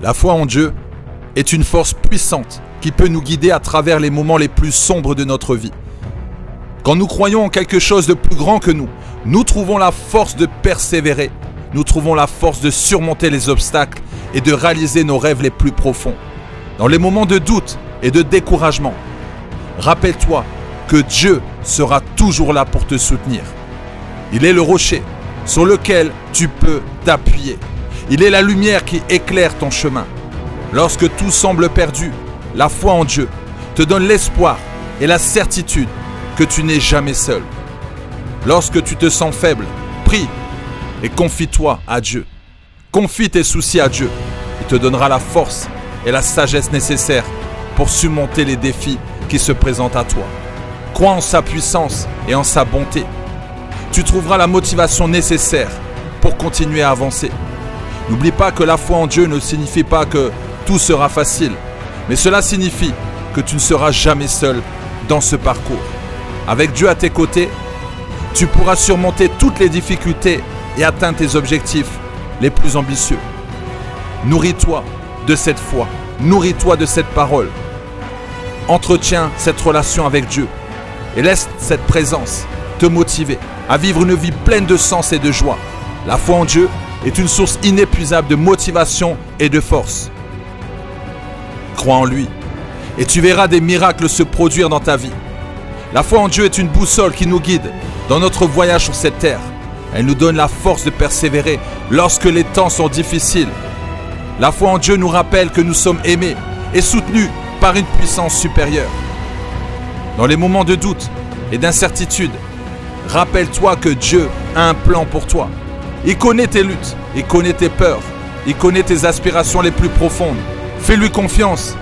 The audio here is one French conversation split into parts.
La foi en Dieu est une force puissante qui peut nous guider à travers les moments les plus sombres de notre vie. Quand nous croyons en quelque chose de plus grand que nous, nous trouvons la force de persévérer, nous trouvons la force de surmonter les obstacles et de réaliser nos rêves les plus profonds. Dans les moments de doute et de découragement, rappelle-toi que Dieu sera toujours là pour te soutenir. Il est le rocher sur lequel tu peux t'appuyer. Il est la lumière qui éclaire ton chemin. Lorsque tout semble perdu, la foi en Dieu te donne l'espoir et la certitude que tu n'es jamais seul. Lorsque tu te sens faible, prie et confie-toi à Dieu. Confie tes soucis à Dieu. Il te donnera la force et la sagesse nécessaires pour surmonter les défis qui se présentent à toi. Crois en sa puissance et en sa bonté. Tu trouveras la motivation nécessaire pour continuer à avancer. N'oublie pas que la foi en Dieu ne signifie pas que tout sera facile, mais cela signifie que tu ne seras jamais seul dans ce parcours. Avec Dieu à tes côtés, tu pourras surmonter toutes les difficultés et atteindre tes objectifs les plus ambitieux. Nourris-toi de cette foi, nourris-toi de cette parole. Entretiens cette relation avec Dieu et laisse cette présence te motiver à vivre une vie pleine de sens et de joie. La foi en Dieu est une source inépuisable de motivation et de force. Crois en lui et tu verras des miracles se produire dans ta vie. La foi en Dieu est une boussole qui nous guide dans notre voyage sur cette terre. Elle nous donne la force de persévérer lorsque les temps sont difficiles. La foi en Dieu nous rappelle que nous sommes aimés et soutenus par une puissance supérieure. Dans les moments de doute et d'incertitude, rappelle-toi que Dieu a un plan pour toi. Il connaît tes luttes, il connaît tes peurs, il connaît tes aspirations les plus profondes. Fais-lui confiance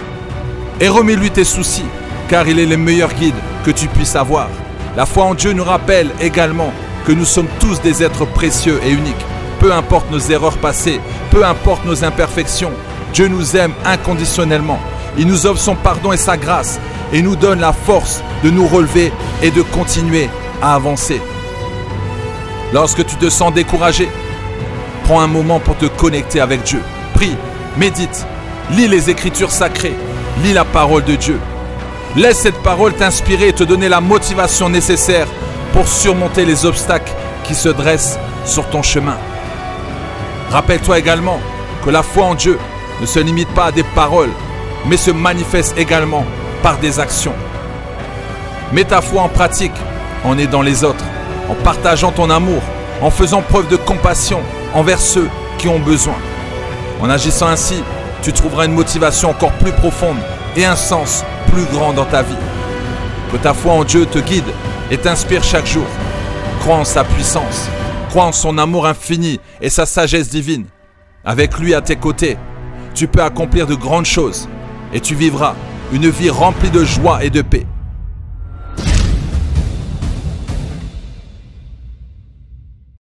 et remets-lui tes soucis, car il est le meilleur guide que tu puisses avoir. La foi en Dieu nous rappelle également que nous sommes tous des êtres précieux et uniques. Peu importe nos erreurs passées, peu importe nos imperfections, Dieu nous aime inconditionnellement. Il nous offre son pardon et sa grâce et nous donne la force de nous relever et de continuer à avancer. Lorsque tu te sens découragé, prends un moment pour te connecter avec Dieu. Prie, médite, lis les Écritures sacrées, lis la parole de Dieu. Laisse cette parole t'inspirer et te donner la motivation nécessaire pour surmonter les obstacles qui se dressent sur ton chemin. Rappelle-toi également que la foi en Dieu ne se limite pas à des paroles, mais se manifeste également par des actions. Mets ta foi en pratique en aidant les autres, en partageant ton amour, en faisant preuve de compassion envers ceux qui ont besoin. En agissant ainsi, tu trouveras une motivation encore plus profonde et un sens plus grand dans ta vie. Que ta foi en Dieu te guide et t'inspire chaque jour. Crois en sa puissance, crois en son amour infini et sa sagesse divine. Avec lui à tes côtés, tu peux accomplir de grandes choses et tu vivras une vie remplie de joie et de paix.